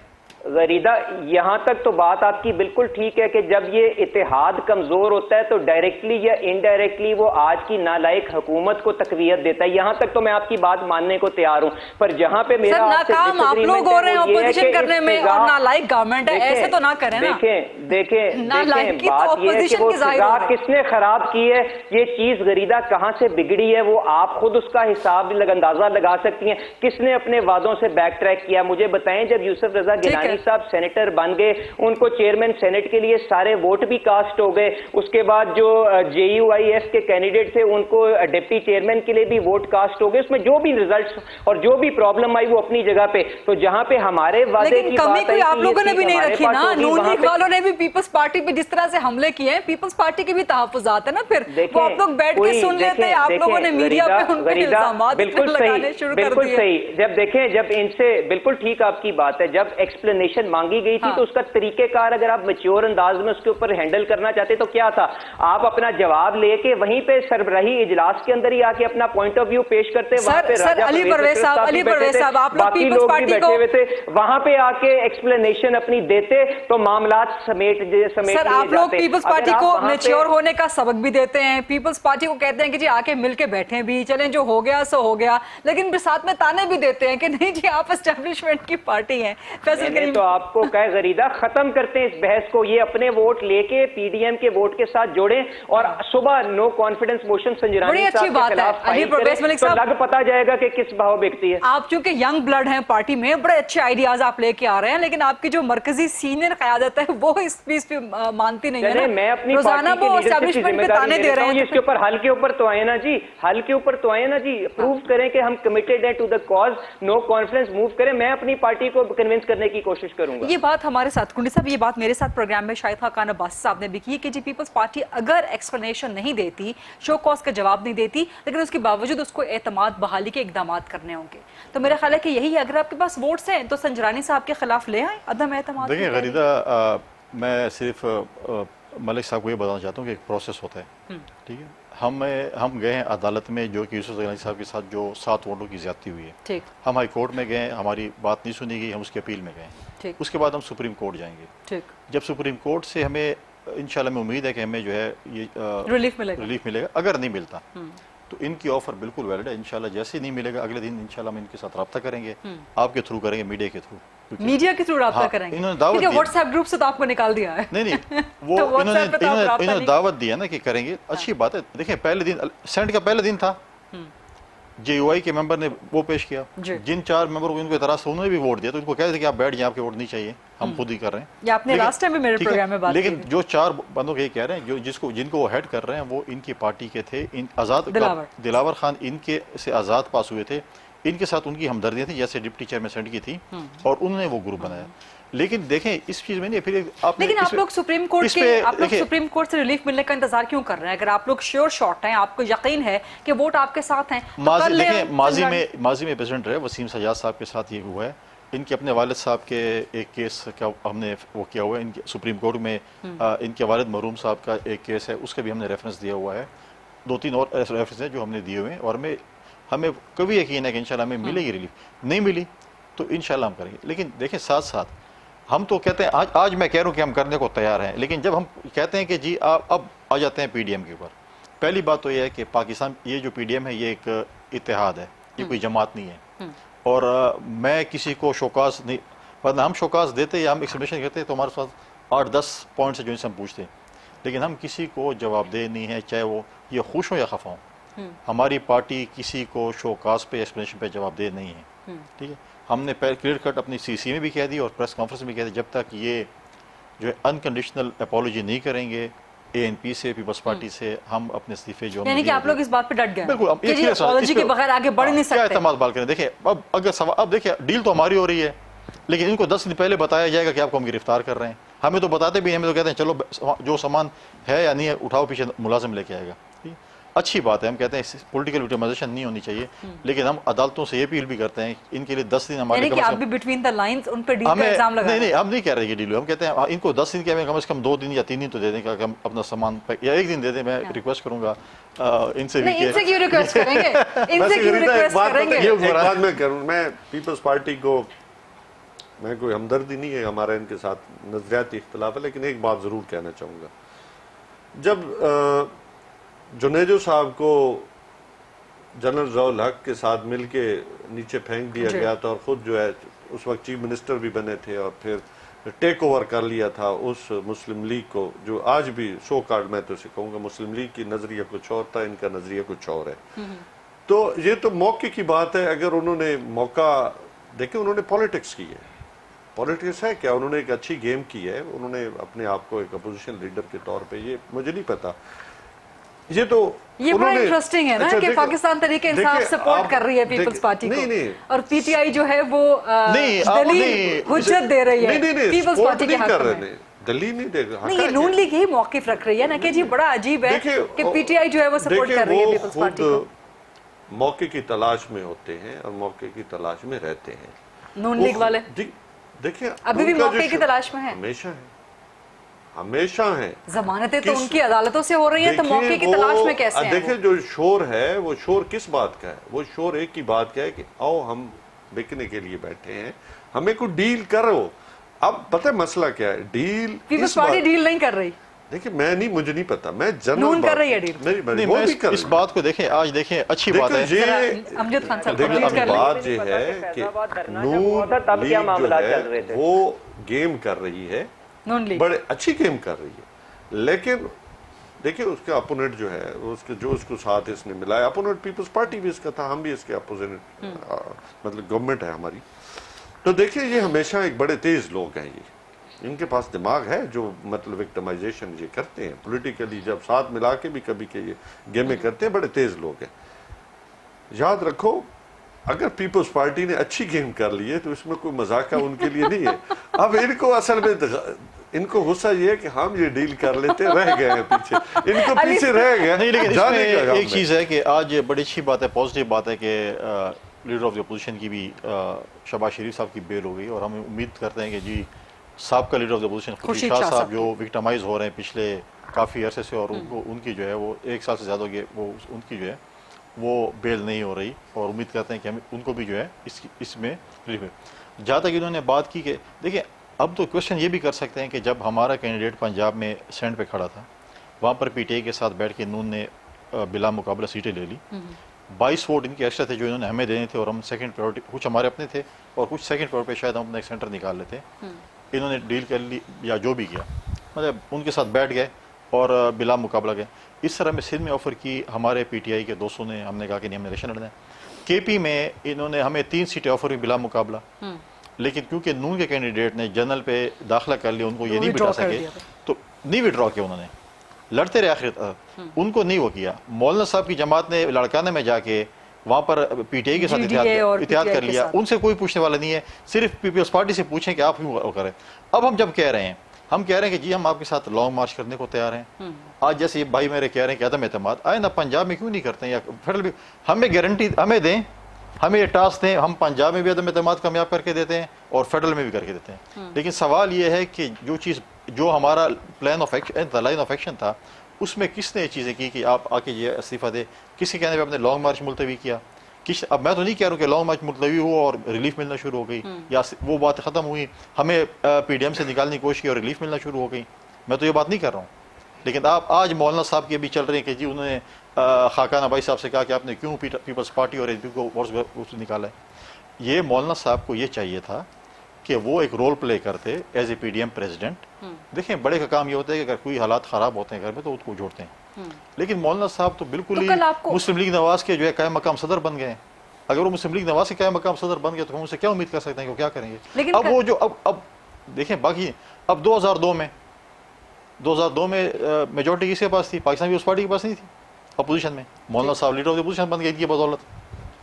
غریدہ یہاں تک تو بات آپ کی بالکل ٹھیک ہے کہ جب یہ اتحاد کمزور ہوتا ہے تو ڈائریکٹلی یا انڈائریکٹلی وہ آج کی نالائق حکومت کو تقویت دیتا ہے. یہاں تک تو میں آپ کی بات ماننے کو تیار ہوں، پر جہاں پہ میرا ناکام آپ لوگ ہو رہے ہیں اپوزیشن کرنے میں اور نالائق گورنمنٹ ہے، ایسے تو نہ کریں نا. دیکھیں بات یہ ہے کہ وہ فضا کس نے خراب کی ہے، یہ چیز غریدہ کہاں سے بگڑی ہے وہ آپ خود اس کا حساب اندازہ لگا سکتی ہیں. کس نے اپنے وعدوں سے بیک ٹریک کیا؟ مجھے بتائیں، جب یوسف رضا گیلانی صاحب سینیٹر بن گئے، ان کو چیئرمین سینٹ کے لیے سارے ووٹ بھی کاسٹ ہو گئے. اس کے بعد جو جے یو آئی ایس کے کینڈیڈیٹ تھے ان کو ڈپٹی چیئرمین کے لیے بھی ووٹ کاسٹ ہو گئے. اس میں جو بھی ریزلٹس اور جو بھی پرابلم آئی وہ اپنی جگہ پہ. تو جہاں پہ ہمارے وعدے کی بات ہے آپ لوگوں نے بھی نہیں رکھی نا، نون لیگ والوں نے بھی پیپلز پارٹی پہ جس طرح سے حملے کیے ہیں، پیپلز پارٹی کے بھی تحفظات ہیں نا. پھر وہ آپ لوگ بیٹھ کے سن لیتے ہیں، آپ لوگوں نے میڈیا پہ ان پہ الزامات لگانے شروع کر دیے. بالکل صحیح. جب دیکھیں، جب ان سے بالکل ٹھیک آپ کی بات ہے، جب ایکسپلینیشن مانگی گئی تھی تو اس کا طریقہ کار اگر آپ میچور انداز میں اس کے اوپر ہینڈل کرنا چاہتے تو کیا تھا؟ آپ اپنا جواب لے کے وہیں پہ سربراہی اجلاس کے اندر ہی آ کے اپنا پوائنٹ آف ویو پیش کرتے. سر علی پرویز صاحب آپ لوگ پیپلز پارٹی کو وہاں پہ آ کے ایکسپلینیشن اپنی دیتے تو معاملات سمیٹ سر آپ لوگ پیپلز پارٹی کو میچور ہونے کا سبق بھی دیتے ہیں، پیپلز پارٹی کو کہتے ہیں کہ جی آ کے مل کے بیٹھیں بھی، چلیں جو ہو گیا سو ہو گیا، لیکن پھر ساتھ میں تانے بھی دیتے ہیں کہ نہیں جی آپ اسٹیبلشمنٹ کی پارٹی ہیں. فیصل کریم تو آپ کو کہے غریدہ ختم کرتے ہیں اس بحث کو. یہ اپنے ووٹ لے کے پی ڈی ایم کے ووٹ کے ساتھ جوڑیں اور صبح نو کانفیڈنس موشن سنجرانی صاحب کے خلاف فائل کریں تو لگ پتا جائے گا کہ کس بہاؤ بکتی ہے. آپ چونکہ ینگ بلڈ ہیں پارٹی میں، بڑے اچھے آئیڈیاز آپ لے کے آ رہے ہیں، لیکن آپ کی جو مرکزی سینئر قیادت ہے وہ اس پیس پہ مانتی نہیں ہے. میں اپنی پارٹی کی لیڈرشپ کی ذمہ داری لیتا ہوں. اس کے اوپر حل کے اوپر تو آئے نا جی، حل کے اوپر تو آئے نا جی، پروو کریں کہ ہم کمیٹڈ ہیں to the cause. No confidence move کریں. میں اپنی پارٹی کو کنونس کرنے کی کوشش کروں گا. یہ بات ہمارے ساتھ کنڈی صاحب، یہ بات میرے ساتھ پروگرام میں شاہد خاقان عباسی صاحب نے بھی کی کہ جی پیپلز پارٹی اگر ایکسپلینیشن نہیں دیتی، شو کاز کا جواب نہیں دیتی، لیکن اس کے باوجود اس کو اعتماد بحالی کے اقدامات کرنے ہوں گے. تو میرا خیال ہے کہ یہی اگر آپ کے پاس ووٹس ہیں تو سنجرانی صاحب کے خلاف لے آئیں عدم اعتماد. دیکھیں غریدہ، میں صرف ملک صاحب کو یہ بتانا چاہتا ہوں کہ ایک پروسیس ہوتا ہے، ٹھیک ہے. ہم گئے ہیں عدالت میں جو کہ یوسف گیلانی صاحب کے ساتھ جو 7 ووٹوں کی زیادتی ہوئی ہے. ہم ہائی کورٹ میں گئے، ہماری بات نہیں سنی گئی، ہم اس کے اپیل میں گئے. اس کے بعد ہم سپریم کورٹ جائیں گے. جب سپریم کورٹ سے ہمیں انشاءاللہ میں امید ہے کہ ہمیں جو ہے یہ ریلیف ملے گا. اگر نہیں ملتا تو ان کی آفر بالکل ویلڈ ہے. انشاءاللہ جیسے نہیں ملے گا اگلے دن انشاءاللہ ہم ان کے ساتھ رابطہ کریں گے، آپ کے تھرو کریں گے، میڈیا کے تھرو. میڈیا کے تھرو رابطہ کریں گے کیونکہ واٹس ایپ گروپ سے تو آپ کو نکال دیا ہے. نہیں وہ انہوں نے دعوت دیا نا کہ کریں گے. اچھی بات ہے. دیکھیں پہلے دن سینٹ کا پہلا دن تھا، جے یو آئی کے ممبر نے وہ پیش کیا، جن 4 ممبر کو ان کو اعتراض تھا انہوں نے بھی ووٹ دیا. تو ان کو کہہ دے کہ آپ بیٹھ جائیں، آپ کے ووٹ نہیں چاہیے، ہم خود ہی کر رہے ہیں. یہ آپ نے لاسٹ ٹائم بھی میرے پروگرام میں بات کی. لیکن جو 4 بندوں کے یہ کہہ رہے ہیں جن کو وہ ہیڈ کر رہے ہیں وہ ان کی پارٹی کے تھے. دلاور خان ان کے سے آزاد پاس ہوئے تھے. ان کے ساتھ ان کی ہمدردیاں تھیں جیسے ڈپٹی چیئرمین سینٹ کی تھی، اور انہوں نے وہ گروپ بنایا. لیکن دیکھیں اس چیز میں نہیں پھر لیکن آپ لوگ سپریم کورٹ سے ریلیف ملنے کا انتظار کیوں کر رہے ہیں؟ اگر آپ لوگ شیور شاٹ ہیں، آپ کو یقین ہے کہ ووٹ آپ کے ساتھ ہیں. ماضی میں پریزیڈنٹ رہے وسیم سجاد صاحب کے ساتھ یہ ہوا ہے. ان کے اپنے والد صاحب کے ایک کیس کا ہم نے وہ کیا ہوا ہے. ان کے سپریم کورٹ میں ان کے والد مرحوم صاحب کا ایک کیس ہے، اس کا بھی ہم نے ریفرنس دیا ہوا ہے. 2-3 اور ریفرنس ہیں جو ہم نے دیے ہوئے ہیں، اور ہمیں کبھی یقین ہے کہ انشاءاللہ ہمیں ملے گی ریلیف. نہیں ملی تو انشاءاللہ ہم کریں گے. لیکن دیکھیں ساتھ ساتھ ہم تو کہتے ہیں آج میں کہہ رہا ہوں کہ ہم کرنے کو تیار ہیں، لیکن جب ہم کہتے ہیں کہ جی آپ اب آ جاتے ہیں پی ڈی ایم کے اوپر، پہلی بات تو یہ ہے کہ پاکستان یہ جو پی ڈی ایم ہے یہ ایک اتحاد ہے، یہ کوئی جماعت نہیں ہے. اور میں کسی کو شوکاز نہیں، ورنہ ہم شوکاز دیتے یا ہم ایکسپلینیشن کرتے تو ہمارے پاس 8-10 پوائنٹس ہیں جو ان سے ہم پوچھتے ہیں، لیکن ہم کسی کو جواب دہ نہیں ہے، چاہے وہ یہ خوش ہوں یا خفا ہوں. ہماری پارٹی کسی کو شوکاز پہ ایکسپلینیشن پہ جواب دہ نہیں ہے. ٹھیک ہے. ہم نے کلیئر کٹ اپنی سی سی میں بھی کہہ دی اور پریس کانفرنس میں بھی کہہ دی، جب تک یہ جو ہے انکنڈیشنل اپالوجی نہیں کریں گے اے این پی سے، پیپلز پارٹی سے، ہم اپنے استعفے جو یعنی کہ آپ لوگ اس بات پہ ڈٹ گئے بالکل اپالوجی کے بغیر آگے بڑھ نہیں سکتے. کیا اعتماد بال کریں. دیکھیں اب دیکھیں ڈیل تو ہماری ہو رہی ہے، لیکن ان کو 10 دن پہلے بتایا جائے گا کہ آپ کو ہم گرفتار کر رہے ہیں. ہمیں تو بتاتے بھی ہیں, ہمیں تو کہتے ہیں چلو جو سامان ہے یا نہیں ہے اٹھاؤ پیچھے ملازم لے کے آئے گا. اچھی بات ہے, ہم کہتے ہیں پولیٹیکل وکٹمائزیشن نہیں ہونی چاہیے, لیکن ہم عدالتوں سے یہ اپیل بھی کرتے ہیں ان کے لیے 10 دن ہمارے یعنی کہ آپ بھی بٹوین دا لائنز ان پہ ڈیل کا الزام لگا نہیں, ہم نہیں کہہ رہے کہ ڈیل, ہم کہتے ہیں ان کو 10 دن کے ہمیں کم از کم 2 دن یا 3 دن تو دے دیں کہ ہم اپنا سامان یا 1 دن دے دیں. میں ریکویسٹ کروں گا ان سے بھی نہیں, ان سے کیوں ریکویسٹ کریں گے, ان سے کیوں ریکویسٹ کریں گے. ایک بات میں کروں, میں پیپلز پارٹی کو, میں کوئی ہمدردی نہیں ہے, ہمارا ان کے ساتھ نظریاتی اختلاف ہے, لیکن ایک بات ضرور کہنا چاہوں گا. جب جنیجو صاحب کو جنرل ضیاء الحق کے ساتھ مل کے نیچے پھینک دیا گیا تھا, اور خود جو ہے اس وقت چیف منسٹر بھی بنے تھے, اور پھر ٹیک اوور کر لیا تھا اس مسلم لیگ کو, جو آج بھی سو کارڈ, میں تو اسے کہوں گا مسلم لیگ کی نظریہ کچھ اور تھا, ان کا نظریہ کچھ اور ہے. تو یہ تو موقع کی بات ہے. اگر انہوں نے موقع دیکھیں, انہوں نے پالیٹکس کی ہے, پالیٹکس ہے کیا, انہوں نے ایک اچھی گیم کی ہے, انہوں نے اپنے آپ کو ایک اپوزیشن لیڈر کے طور پہ, یہ مجھے نہیں پتا, یہ تو یہ بڑا انٹرسٹنگ ہے نا کہ پاکستان تحریک انصاف سپورٹ کر رہی ہے پیپلز پارٹی کو, اور پی ٹی آئی جو ہے وہ دلیل حجت دے رہی ہے پیپلز پارٹی کے حق میں. دلیل نہیں دے گا, نہیں, یہ نون لیگ ہی موقف رکھ رہی ہے نا کہ جی بڑا عجیب ہے کہ پی ٹی آئی جو ہے وہ سپورٹ کر رہی ہے پیپلز پارٹی کو. موقع کی تلاش میں ہوتے ہیں اور موقع کی تلاش میں رہتے ہیں نون لیگ والے. دیکھیں ابھی بھی موقع کی تلاش میں ہیں, ہمیشہ ہیں, ہمیشہ ہیں. ضمانتیں تو ان کی عدالتوں سے ہو رہی ہیں, تو موقع کی تلاش میں کیسے ہیں؟ دیکھیں جو شور ہے وہ شور کس بات کا ہے, وہ شور ایک ہی بات کا ہے کہ آؤ ہم بکنے کے لیے بیٹھے ہیں, ہمیں کوئی ڈیل کرو. اب پتہ ہے مسئلہ کیا ہے, ڈیل پیپلز پارٹی ڈیل نہیں کر رہی. دیکھیں مجھے نہیں پتا, میں نون کر رہی ہے ڈیل. اس بات کو دیکھیں, آج دیکھیں اچھی بات ہے, امجد خان صاحب بات یہ ہے کہ نون لیگ جو ہے وہ گیم کر رہی ہے, بڑے اچھی گیم کر رہی ہے, لیکن دیکھیں اس کا اپوننٹ جو ہے, اس کو ساتھ اس نے ملایا, اپوننٹ پیپلز پارٹی بھی اس کا تھا, ہم بھی اس کے اپوزٹ, مطلب گورنمنٹ ہے ہماری. تو دیکھیں یہ ہمیشہ ایک بڑے تیز لوگ ہیں, یہ ان کے پاس دماغ ہے جو مطلب وکٹمائزیشن یہ کرتے ہیں پولیٹیکلی, جب ساتھ ملا کے بھی کبھی کہ یہ گیمیں کرتے ہیں, بڑے تیز لوگ ہیں. یاد رکھو اگر پیپلز پارٹی نے اچھی گیم کر لی ہے تو اس میں کوئی مذاقہ ان کے لیے نہیں ہے. اب ان کو اصل میں ان کو غصہ یہ ہے کہ ہم یہ ڈیل کر لیتے, رہ گئے ہیں پیچھے, ان کو پیچھے رہ گئے. نہیں, لیکن اس میں ایک چیز ہے کہ آج بڑی اچھی بات ہے, پازیٹیو بات ہے کہ لیڈر آف دی اپوزیشن کی بھی شہباز شریف صاحب کی بیل ہو گئی, اور ہم امید کرتے ہیں کہ جی صاحب کا leader of the opposition Khursheed Shah صاحب جو وکٹمائز ہو رہے ہیں پچھلے کافی عرصے سے, اور ان کی جو ہے وہ 1 سال سے زیادہ ہو گیا, وہ ان کی جو ہے وہ بیل نہیں ہو رہی, اور امید کرتے ہیں کہ ہم ان کو بھی جو ہے اس میں ریلیف ہے. جہاں تک انہوں نے بات کی کہ دیکھیں اب تو کوشچن یہ بھی کر سکتے ہیں کہ جب ہمارا کینڈیڈیٹ پنجاب میں سینڈ پہ کھڑا تھا, وہاں پر پی ٹی آئی کے ساتھ بیٹھ کے نون نے بلا مقابلہ سیٹیں لے لی, 22 ووٹ ان کے ایکسٹرا تھے جو انہوں نے ہمیں دینے تھے, اور ہم سیکنڈ پریورٹی, کچھ ہمارے اپنے تھے اور کچھ سیکنڈ پریورٹی پہ شاید ہم اپنا ایک سینٹر نکال لیتے. انہوں نے ڈیل کر لی یا جو بھی کیا, مطلب ان کے ساتھ بیٹھ گئے اور بلا مقابلہ گئے. اس طرح میں سندھ میں آفر کی, ہمارے پی ٹی آئی کے دوستوں نے, ہم نے کہا کہ نہیں ہم نے الیکشن لڑنا ہے. کے پی میں انہوں نے ہمیں 3 سیٹیں آفر کی بلا مقابلہ, لیکن کیونکہ نون کے کینڈیڈیٹ نے جنرل پہ داخلہ کر لیا, ان کو یہ نہیں بٹھا سکے تو نہیں وڈرا کیا, انہوں نے لڑتے رہے آخر, ان کو نہیں وہ کیا. مولانا صاحب کی جماعت نے لڑکانے میں جا کے وہاں پر پی ٹی آئی کے ساتھ اتحاد کر لیا, ان سے کوئی پوچھنے والا نہیں ہے, صرف پیپلز پارٹی سے پوچھیں کہ آپ کیوں کریں. اب ہم جب کہہ رہے ہیں, ہم کہہ رہے ہیں کہ جی ہم آپ کے ساتھ لانگ مارچ کرنے کو تیار ہیں. آج جیسے یہ بھائی میرے کہہ رہے ہیں کہ عدم اعتماد, آئے نا پنجاب میں کیوں نہیں کرتے ہیں, یا فیڈرل بھی ہمیں گارنٹی ہمیں دیں, ہمیں یہ ٹاسک دیں, ہم پنجاب میں بھی عدم اعتماد کامیاب کر کے دیتے ہیں اور فیڈرل میں بھی کر کے دیتے ہیں. لیکن سوال یہ ہے کہ جو ہمارا plan of action, line of action تھا, اس میں کس نے یہ چیزیں کی کہ آپ آ کے یہ استعفیٰ دے, کس کے کہنے پہ آپ نے لانگ مارچ ملتوی کیا. اب میں تو نہیں کہہ رہا ہوں کہ لانگ مارچ ملتوی ہوا اور ریلیف ملنا شروع ہو گئی, یا وہ بات ختم ہوئی, ہمیں پی ڈی ایم سے نکالنے کی کوشش کی اور ریلیف ملنا شروع ہو گئی, میں تو یہ بات نہیں کر رہا ہوں. لیکن آپ آج مولانا صاحب کی بھی چل رہے ہیں کہ جی انہوں نے خاقانہ بھائی صاحب سے کہا کہ آپ نے کیوں پیپلز پارٹی اور ایس پی کو نکالا ہے. یہ مولانا صاحب کو یہ چاہیے تھا کہ وہ ایک رول پلے کرتے as a P D M president. دیکھیں بڑے کا کام یہ ہوتا ہے کہ اگر کوئی حالات خراب ہوتے ہیں گھر میں تو اس کو جوڑتے ہیں, لیکن مولانا صاحب تو بالکل ہی مسلم لیگ نواز کے جو ہے قائم مقام صدر بن گئے ہیں. اگر وہ مسلم لیگ نواز کے قائم مقام صدر بن گئے تو ہم ان سے کیا امید کر سکتے ہیں کہ وہ کیا کریں گے. اب وہ جو اب دیکھیں باقی, اب 2002 میں میجورٹی کس کے پاس تھی, پاکستان پیپلز پارٹی کے پاس نہیں تھی اپوزیشن میں. مولانا صاحب لیڈر آف دی اپوزیشن بن گئے ان کی بدولت,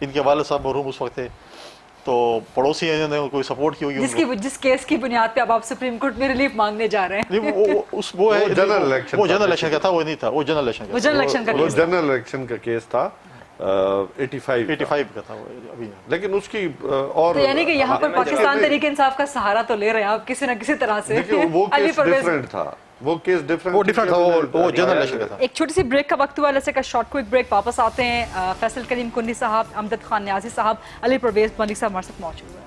ان کے والد صاحب مرحوم اس وقت تھے, تو پڑوسی نے کوئی سپورٹ کی ہوگی جس کیس کی بنیاد پہ اب آپ سپریم کورٹ میں ریلیف مانگنے جا رہے ہیں. وہ جنرل الیکشن وہ جنرل الیکشن کا تھا, وہ نہیں تھا, وہ جنرل الیکشن کا جنرل الیکشن کا وہ جنرل الیکشن کا کیس تھا 85 کا تھا ابھی. لیکن اس کی اور تو یعنی کہ یہاں پر پاکستان تحریک انصاف کا سہارا تو لے رہے ہیں آپ کسی نہ کسی طرح سے. وہ کیس ڈیفرنٹ تھا, وہ کیس ڈیفرنٹ تھا, وہ جنرل الیکشن کا تھا. ایک چھوٹی سی بریک کا وقت ہوا, ایسے کا شارٹ کوئک بریک. واپس آتے ہیں. فیصل کریم کنڈی صاحب, امجد خان نیازی صاحب, علی پرویز ملک صاحب ہمارے ساتھ موجود ہیں.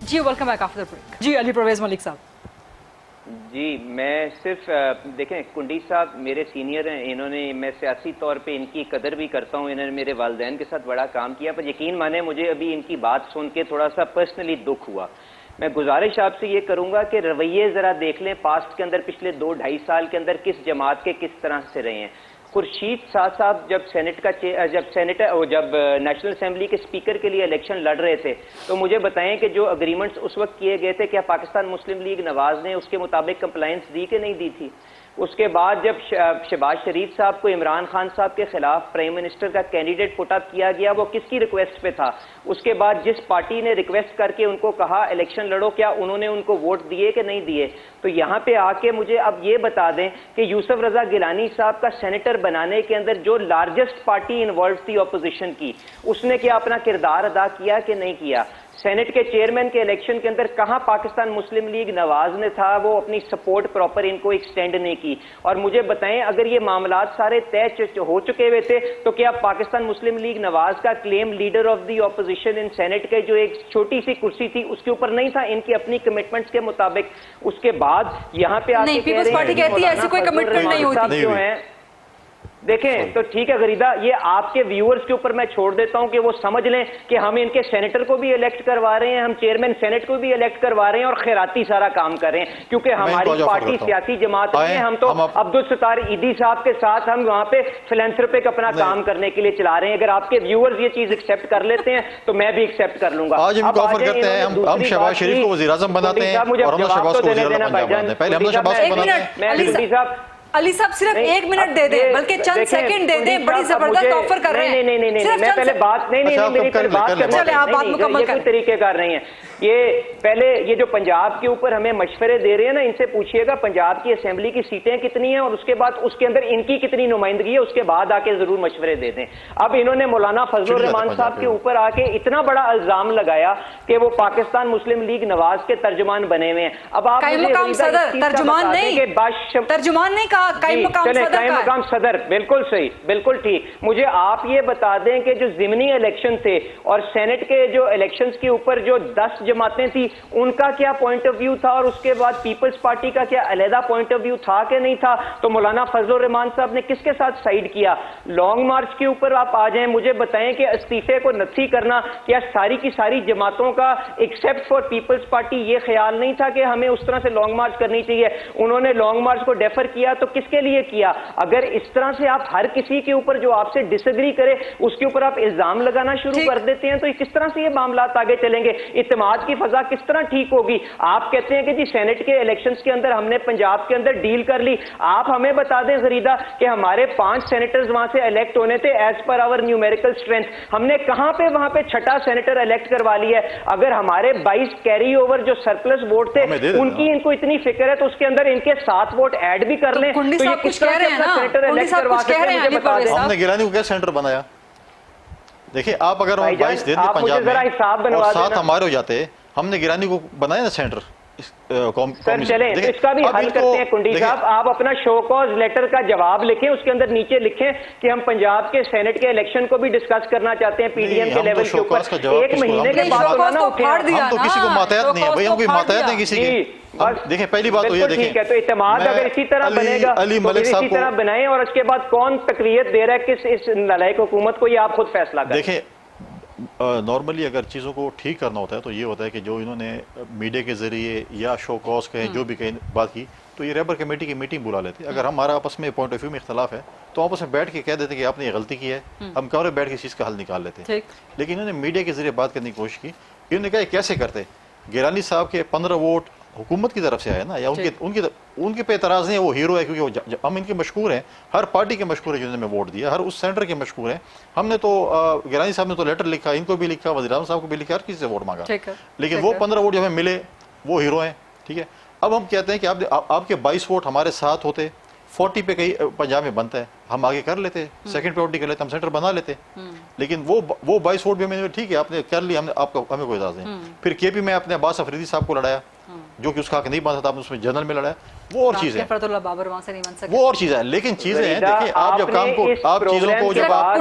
جی ویلکم بیک آفٹر بریک. جی علی پرویز ملک صاحب. جی میں صرف دیکھیں کنڈی صاحب میرے سینئر ہیں, انہوں نے, میں سیاسی طور پہ ان کی قدر بھی کرتا ہوں, انہوں نے میرے والدین کے ساتھ بڑا کام کیا, پر یقین مانیں مجھے ابھی ان کی بات سن کے تھوڑا سا پرسنلی دکھ ہوا. میں گزارش آپ سے یہ کروں گا کہ رویے ذرا دیکھ لیں پاسٹ کے اندر پچھلے 2-2.5 سال کے اندر کس جماعت کے کس طرح سے رہے ہیں. خورشید سعد صاحب جب نیشنل اسمبلی کے اسپیکر کے لیے الیکشن لڑ رہے تھے تو مجھے بتائیں کہ جو اگریمنٹس اس وقت کیے گئے تھے کیا پاکستان مسلم لیگ نواز نے اس کے مطابق کمپلائنس دی کہ نہیں دی تھی؟ اس کے بعد جب شہباز شریف صاحب کو عمران خان صاحب کے خلاف پرائم منسٹر کا کینڈیڈیٹ پٹ اپ کیا گیا, وہ کس کی ریکویسٹ پہ تھا؟ اس کے بعد جس پارٹی نے ریکویسٹ کر کے ان کو کہا الیکشن لڑو, کیا انہوں نے ان کو ووٹ دیے کہ نہیں دیے؟ تو یہاں پہ آ کے مجھے اب یہ بتا دیں کہ یوسف رضا گیلانی صاحب کا سینیٹر بنانے کے اندر جو لارجسٹ پارٹی انوالو تھی اپوزیشن کی, اس نے کیا اپنا کردار ادا کیا کہ نہیں کیا؟ سینٹ کے چیئرمین کے الیکشن کے اندر کہاں پاکستان مسلم لیگ نواز نے تھا وہ اپنی سپورٹ پراپر ان کو ایکسٹینڈ نہیں کی؟ اور مجھے بتائیں اگر یہ معاملات سارے طے ہو چکے ہوئے تھے تو کیا پاکستان مسلم لیگ نواز کا claim leader of the opposition in Senate کے جو ایک چھوٹی سی کرسی تھی اس کے اوپر نہیں تھا ان کی اپنی کمٹمنٹس کے مطابق؟ اس کے بعد یہاں پہ نہیں, پیپلز پارٹی کہتی ہے ایسی کوئی کمٹمنٹ نہیں ہوتی. دیکھیں تو ٹھیک ہے غریدہ, یہ آپ کے ویورز کے اوپر میں چھوڑ دیتا ہوں کہ وہ سمجھ لیں کہ ہم ان کے سینیٹر کو بھی الیکٹ کروا رہے ہیں, ہم چیئرمین سینٹ کو بھی الیکٹ کروا رہے ہیں اور خیراتی سارا کام کر رہے ہیں, کیونکہ ہماری پارٹی سیاسی جماعت نہیں ہے. ہم تو عبدالستار عیدی صاحب کے ساتھ ہم وہاں پہ فلانتھروپک اپنا کام کرنے کے لیے چلا رہے ہیں. اگر آپ کے ویورز یہ چیز ایکسیپٹ کر لیتے ہیں تو میں بھی ایکسیپٹ کر لوں گا. آج ہم کو آفر کرتے ہیں, ہم شہباز شریف کو وزیر اعظم بناتے ہیں اور ہم شہباز کو وزیر اعظم بناتے ہیں. پہلے ہم شہباز کو بناتے ہیں. علی صاحب صرف 1 منٹ دے دیں, بلکہ چند سیکنڈ دے دیں, بڑی زبردست آفر کر رہے ہیں. نہیں میں پہلے بات میری پہلے بات چلے آپ بات مکمل کریں. طریقے کر رہے ہیں. یہ پہلے یہ جو پنجاب کے اوپر ہمیں مشورے دے رہے ہیں نا, ان سے پوچھئے گا پنجاب کی اسمبلی کی سیٹیں کتنی ہیں اور اس کے بعد اس کے اندر ان کی کتنی نمائندگی ہے, اس کے بعد آ کے ضرور مشورے دے دیں. اب انہوں نے مولانا فضل الرحمان صاحب کے اوپر آ کے اتنا بڑا الزام لگایا کہ وہ پاکستان مسلم لیگ نواز کے ترجمان بنے ہوئے ہیں. اب آپ قائم مقام صدر, ترجمان نہیں کہا, قائم مقام صدر. بالکل صحیح, بالکل ٹھیک. مجھے آپ یہ بتا دیں کہ جو ضمنی الیکشن تھے اور سینٹ کے جو الیکشنز کے اوپر جو 10 جماعتیں تھی ان کا کیا پوائنٹ آف ویو تھا اور اس کے بعد پیپلز پارٹی کا کیا علیحدہ پوائنٹ آف ویو تھا کہ نہیں تھا؟ تو مولانا فضل الرحمان صاحب نے کس کے ساتھ سائیڈ کیا؟ لانگ مارچ کے اوپر آپ آ جائیں, مجھے بتائیں کہ استعفے کو نفی کرنا کیا ساری کی ساری جماعتوں کا ایکسیپٹ فار پیپلز پارٹی یہ خیال نہیں تھا کہ ہمیں اس طرح سے لانگ مارچ کرنی چاہیے؟ انہوں نے لانگ مارچ کو ڈیفر کیا تو کس کے لیے کیا؟ اگر اس طرح سے آپ ہر کسی کے اوپر جو آپ سے ڈس ایگری کرے اس کے اوپر آپ الزام لگانا شروع کر دیتے ہیں تو کس طرح سے یہ معاملات آگے چلیں گے؟ اعتماد کی فضا کس طرح ٹھیک ہوگی؟ آپ کہتے ہیں کہ جی سینٹ کے الیکشنز کے اندر ہم نے پنجاب کے اندر ڈیل کر لی. آپ ہمیں بتا دیں غریدہ کہ ہمارے 5 سینیٹرز وہاں سے الیکٹ ہونے تھے ایز پر آور نیومیریکل اسٹرینتھ, ہم نے کہاں پہ وہاں پہ 6ٹا سینیٹر الیکٹ کروا لیا ہے؟ اگر ہمارے 22 کیری اوور جو سرپلس ووٹ تھے ان کو اتنی فکر ہے تو اس کے اندر ان کے 7 ووٹ ایڈ بھی کر لیں. تو یہ کس طرح سے اپنا سینیٹر الیکٹ کروا سکتے ہیں مجھے بتا دیں. ہم نے گیلانی کو کیا سینٹر بنایا؟ دیکھیں آپ اگر 22 دے دیں پنجاب میں اور 7 ہمارے ہو جاتے, ہم نے گیلانی کو بنایا نا سینٹر. سر چلیں اس کا بھی حل کرتے ہیں کنڈی صاحب. آپ اپنا شو کاز لیٹر کا جواب لکھیں, اس کے اندر نیچے لکھیں کہ ہم پنجاب کے سینٹ کے الیکشن کو بھی ڈسکس کرنا چاہتے ہیں پی ڈی ایم کے لیول کے اوپر. 1 مہینے کے بعد ہم تو کسی کو ماتحت نہیں ہے بھائی, ہم کوئی ماتحت نہیں کسی کی. دیکھیں پہلی بات تو یہ دیکھیں, ٹھیک ہے, تو اعتماد اگر اسی طرح بنے گا تو اسی طرح بنائیں اور اس کے بعد کون تقویت دے رہا ہے کس اس نالائق حکومت کو, یہ آپ خود فیصلہ کریں. دیکھیں نارملی اگر چیزوں کو ٹھیک کرنا ہوتا ہے تو یہ ہوتا ہے کہ جو انہوں نے میڈیا کے ذریعے یا شو کاز کہیں جو بھی کہیں بات کی تو یہ ریبر کمیٹی کی میٹنگ بلا لیتے. اگر ہمارا آپس میں پوائنٹ آف ویو میں اختلاف ہے تو آپس میں بیٹھ کے کہہ دیتے کہ آپ نے یہ غلطی کی ہے, ہم کمرے بیٹھ کے اس چیز کا حل نکال لیتے. لیکن انہوں نے میڈیا کے ذریعے بات کرنے کی کوشش کی. انہوں نے کہا یہ کیسے کرتے؟ گیلانی صاحب کے 15 ووٹ हुकूमत की तरफ से आया ना, या उनके पे एतराज़ नहीं है, वो हीरो है क्योंकि वो हम इनके मशहूर हैं, हर पार्टी के मशहूर है जिन्होंने वोट दिया, हर उस सेंटर के मशहूर हैं। हमने तो गिलानी साहब ने तो लेटर लिखा, इनको भी लिखा, वज़ीर आज़म साहब को भी लिखा, हर किसी से वोट मांगा, लेकिन वो 15 वोट जो हमें मिले वो हीरो हैं। ठीक है, अब हम कहते हैं कि आपके 22 वोट हमारे साथ होते, 40 पे कहीं पंजाब में बनता है, हम आगे कर लेते, सेकंड प्रायोरिटी कर लेते, हम सेंटर बना लेते, लेकिन वो 22 वोट भी हमें, ठीक है आपने कर लिया, हमें कोई इजाज़त नहीं। फिर केपी में आपने अब्बास अफरीदी साहब को लड़ाया, जो कि उसका हक नहीं बनता था, आपने उसमें जनरल में लड़ाया, वो और चीज़ है, बाबर वहां से नहीं बन सके, वो और चीज़ है। लेकिन चीज़ें हैं, देखिए आप जब काम को, आप चीज़ों को जब आप,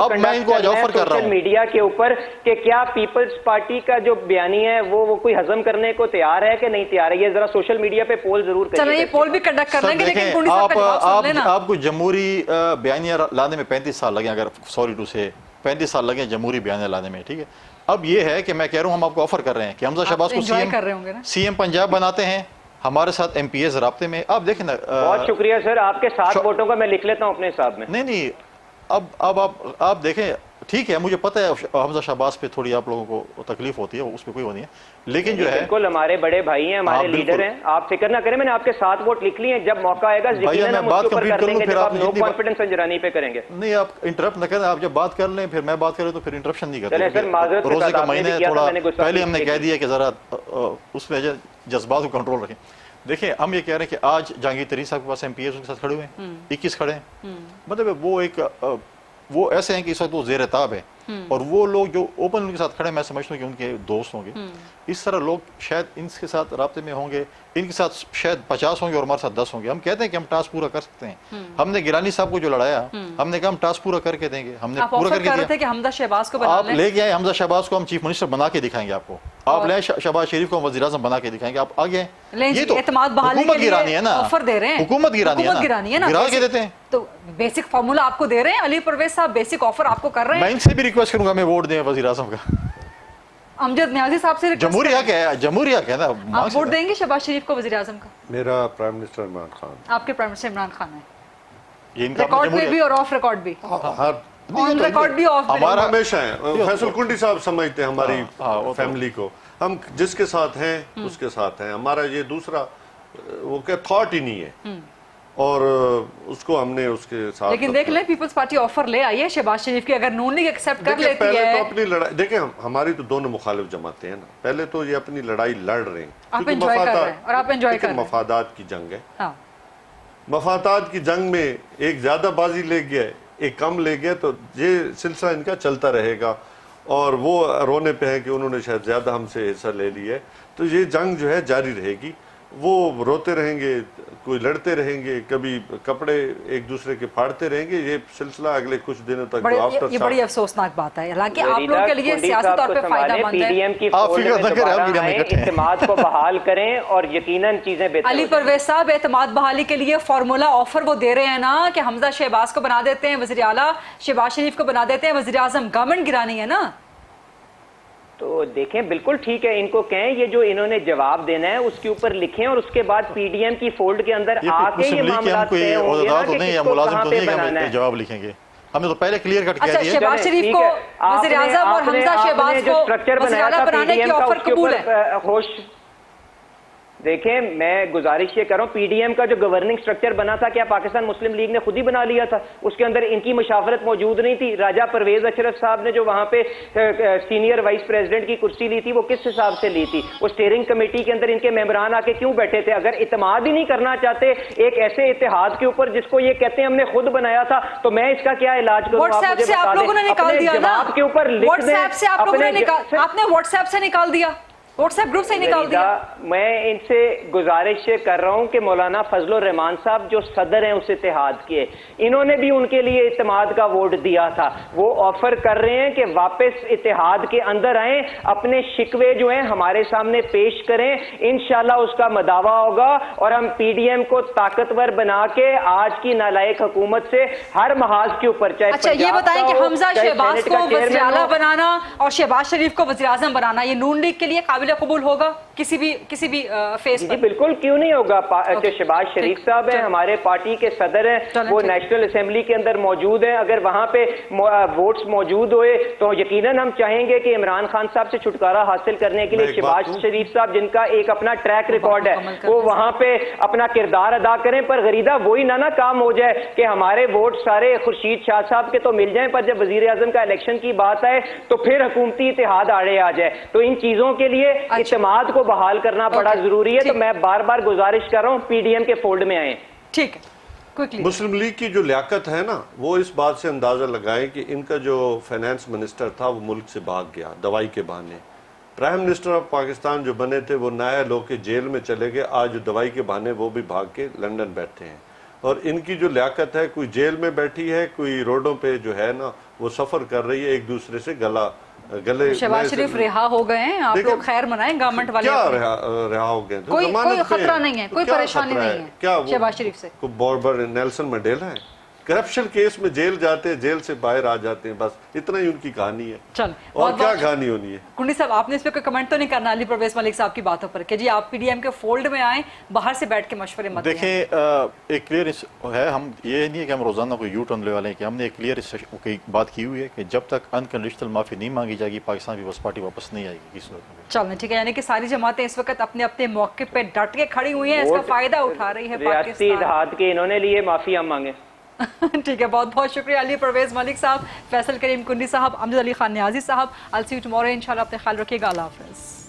अब मैं इनको आज ऑफर कर रहा हूँ मीडिया के ऊपर कि क्या पीपल्स पार्टी का जो बयानी है वो कोई हजम करने को तैयार है कि नहीं तैयार है, ये जरा सोशल मीडिया पे पोल जरूर करिए। चलो ये पोल भी कंडक्ट कर लेंगे, लेकिन कुंडी साहब का जवाब सुन लेना। आपको जमहूरी बयानिया लाने में 35 साल लगे, अगर सॉरी टू से 35 साल लगे जमहूरी बयानिया लाने में। ठीक है, अब ये है कि मैं कह रहा हूँ, हम आपको ऑफर कर रहे हैं कि हमजा शहबाज को सीएम पंजाब बनाते हैं, हमारे साथ एमपीएस राब्ते में। आप देखें ना, बहुत शुक्रिया सर, आपके 7 वोटों का मैं लिख लेता हूँ अपने हिसाब में। नहीं, अब आप देखें, ठीक है मुझे पता है हमजा शहबाज पे थोड़ी आप लोगों को तकलीफ होती है, उस पर कोई वो नहीं है, लेकिन जो है बिल्कुल हमारे बड़े भाई हैं, हमारे लीडर हैं, आप फिक्र ना करें, मैंने आपके 7 वोट लिख लिए हैं, जब मौका आएगा यकीनन हम उसके ऊपर कर देंगे, जब आप नो कॉन्फिडेंस अंजरानी पे करेंगे। नहीं, आप इंटरप्ट न करें, आप जब बात कर लें फिर मैं बात करूं तो फिर इंटरप्शन नहीं करते। रोजे का महीना है, थोड़ा पहले हमने कह दिया कि जरा उसमें जज्बात को कंट्रोल रखें। देखिए, हम ये कह रहे हैं कि आज जहांगीर तरीन साहब के पास एमपीएस उनके साथ खड़े हुए हैं, 21 खड़े हैं, मतलब वो ऐसे हैं कि इस वक्त वो ज़ेर ताब है, और वो लोग जो ओपन उनके साथ खड़े, मैं समझता हूँ कि उनके दोस्त होंगे, इस तरह लोग शायद इनके साथ राब्ते में होंगे, इनके साथ शायद 50 होंगे और हमारे साथ 10 होंगे। हम कहते हैं कि हम टास्क पूरा कर सकते हैं, हमने गिलानी साहब को जो लड़ाया, हमने कहा हम टास्क पूरा करके देंगे, हमने पूरा करके दिया। हमजा शहबाज को आप लेके आए, हमजा शहबाज को हम चीफ मिनिस्टर बना के दिखाएंगे आपको, आप ले शहबाज शरीफ को वज़ीर आज़म बना के दिखाएंगे, आप आगे। ये तो हुकूमत गिरानी है ना, ऑफर दे रहे हैं, हुकूमत गिरानी है ना, गिरा के देते हैं। तो बेसिक फार्मूला आपको दे रहे हैं, अली परवेज साहब बेसिक ऑफर आपको कर रहे हैं। मैं इनसे भी रिक्वेस्ट करूंगा, मैं वोट दें वज़ीर आज़म का। अमजद न्याजी साहब से जमहूरी हक है, जमहूरी हक है ना, आप वोट देंगे शहबाज शरीफ को वज़ीर आज़म का? मेरा प्राइम मिनिस्टर इमरान खान। आपके प्राइम मिनिस्टर इमरान खान है, ये इनका रिकॉर्ड पे भी और ऑफ रिकॉर्ड भी, ऑन रिकॉर्ड भी, ऑफ हमारा हमेशा है। फैसल कुंडी साहब समझते हैं हमारी फैमिली को, हम जिसके साथ हैं उसके साथ हैं, हमारा ये दूसरा वो क्या थॉट ही नहीं है, और उसको हमने उसके साथ। लेकिन देख लें, पीपल्स पार्टी ऑफर ले आई है शहबाज शरीफ की, अगर नून लीग एक्सेप्ट कर लेती पहले है तो अपनी लड़ाई देखें, हमारी तो दोनों मुखालिफ जमातें हैं ना, पहले तो ये अपनी लड़ाई लड़ रहे हैं, आप एंजॉय कर रहे हैं और आप एंजॉय कर रहे हैं। मफादात की जंग है, हाँ। मफादात की जंग में एक ज्यादा बाजी ले गया, एक कम ले गया, तो ये सिलसिला इनका चलता रहेगा, और वो रोने पे है कि उन्होंने शायद ज्यादा हमसे हिस्सा ले लिया है, तो ये जंग जो है जारी रहेगी, वो रोते रहेंगे, कोई लड़ते रहेंगे, कभी कपड़े एक दूसरे के फाड़ते रहेंगे, ये सिलसिला अगले कुछ दिनों तक। ये बड़ी अफसोसनाक बात है, हालांकि आप लोगों के लिए सियासी तौर पे फायदेमंद है। पीडीएम की इत्तेमाद को बहाल करें और यकीनन चीजें बेहतर। अली परवेज साहब, एतमाद बहाली के लिए फार्मूला ऑफर वो दे रहे हैं ना कि हमजा शहबाज को बना देते हैं वज़ीर आला, शहबाज शरीफ को बना देते हैं वज़ीर आज़म, गवर्नमेंट गिरानी है ना। तो देखें, बिल्कुल ठीक है, इनको कहें ये जो इन्होंने जवाब देना है उसके ऊपर लिखें, और उसके बाद पीडीएम की फोल्ड के अंदर आके ये मामला तय होंगे ना कि किसको कहां पे बनाना है। जवाब लिखेंगे, हमने तो पहले क्लियर कट किया। अच्छा, शहबाज शरीफ को वज़ीर आज़म और हमजा शहबाज को वज़ीर आला बनाने की ऑफर कबूल है। होश देखें, मैं गुजारिश ये कर रहा हूँ, पीडीएम का जो गवर्निंग स्ट्रक्चर बना था, क्या पाकिस्तान मुस्लिम लीग ने खुद ही बना लिया था? उसके अंदर इनकी मुशावरत मौजूद नहीं थी। राजा परवेज अशरफ साहब ने जो वहां पे सीनियर वाइस प्रेसिडेंट की कुर्सी ली थी, वो किस हिसाब से ली थी? वो स्टीयरिंग कमेटी के अंदर इनके मेंबरान आके क्यों बैठे थे? अगर इत्तेमाद ही नहीं करना चाहते एक ऐसे इत्तेहाद के ऊपर जिसको ये कहते हैं हमने खुद बनाया था, तो मैं इसका क्या इलाज करूं? व्हाट्सएप से आप लोगों ने निकाल दिया ना, के ऊपर व्हाट्सएप से आप लोगों ने आपने व्हाट्सएप से निकाल दिया, व्हाट्सएप ग्रुप से निकाल दिया। मैं इनसे गुजारिश कर रहा हूं कि मौलाना फजलुर रहमान साहब जो सदर हैं उस इत्तेहाद के, इन्होंने भी उनके लिए इत्तेमाद का वोट दिया था, वो ऑफर कर रहे हैं कि वापस इत्तेहाद के अंदर आए, अपने शिकवे जो हैं हमारे सामने पेश करें, इंशाल्लाह उसका मदावा होगा, और हम पीडीएम को ताकतवर बना के आज की नालायक हुकूमत से हर महाज के ऊपर, चाहे अच्छा ये बताएं कि हमजा शहबाज को वज़ीर आला बनाना और शहबाज शरीफ को वज़ीर आज़म बनाना, ये नून लीग के लिए काबिल कबूल होगा किसी भी फेस जी पर? बिल्कुल, क्यों नहीं होगा। जो शहबाज शरीफ साहब हैं, हमारे पार्टी के सदर हैं, वो नेशनल असेंबली के अंदर मौजूद हैं। अगर वहां पे वोट्स मौजूद हुए तो यकीनन हम चाहेंगे कि इमरान खान साहब से छुटकारा हासिल करने के लिए शहबाज शरीफ साहब, जिनका एक अपना ट्रैक रिकॉर्ड है, वो वहां पे अपना किरदार अदा करें। पर गरीदा वही ना काम हो जाए कि हमारे वोट सारे खुर्शीद शाह साहब के तो मिल जाएं, पर जब वजीर आजम का इलेक्शन की बात आए तो फिर हुकूमती इत्तेहाद आड़े आ जाए। तो इन चीजों के लिए इत्तेमाद को बहाल करना बड़ा जरूरी है। तो मैं बार बार गुजारिश कर रहा हूँ पीडीएम के फोल्ड में आए। ठीक है, क्विकली। मुस्लिम लीग की जो लियाकत है ना, वो इस बात से अंदाजा लगाएं कि इनका जो फाइनेंस मिनिस्टर था वो मुल्क से भाग गया दवाई के बहाने। प्राइम मिनिस्टर ऑफ पाकिस्तान जो बने थे वो नाया लोग के जेल में चले गए, आज दवाई के बहाने वो भी भाग के लंदन बैठे हैं। और इनकी जो लियाकत है, कोई जेल में बैठी है, कोई रोडों पे जो है ना वो सफर कर रही है, एक दूसरे से गले। शहबाज शरीफ रिहा हो गए हैं, आप लोग खैर मनाएं गवर्नमेंट वाले। क्या रिहा हो गए? कोई खतरा नहीं है, कोई परेशानी नहीं है क्या शहबाज शरीफ से? बॉर्बर नेल्सन मंडेला है, करप्शन केस में जेल जाते हैं, जेल से बाहर आ जाते हैं, बस इतना ही उनकी कहानी है। चल, और क्या कहानी होनी है? कुंडी साहब, आपने इस पे कोई कमेंट तो नहीं करना अली परवेज मलिक साहब की बातों पर कि जी आप पीडीएम के फोल्ड में आए, बाहर से बैठ के मशवरे मत दें? देखें, एक क्लियर है, हम ये नहीं है कि हम रोजाना कोई यू टर्न ले वाले हैं, कि हमने एक क्लियर बात की हुई है कि जब तक अनकंडीशनल माफी नहीं मांगी जाएगी पाकिस्तान पीपल्स पार्टी वापस नहीं आएगी किसी सूरत में। चलने ठीक है, यानी कि सारी जमातें इस वक्त अपने अपने मौके पे डट के खड़ी हुई हैं, इसका फायदा उठा रही है रियासती इत्तेहाद के इन्होंने लिए, माफी हम मांगे। ठीक है, बहुत बहुत शुक्रिया अली परवेज मलिक साहब, फैसल करीम कुंडी साहब, अमजद अली खान न्याजी साहब। I'll see you tomorrow इंशाल्लाह। अपने ख्याल रखिएगा। अल्लाह हाफिज़।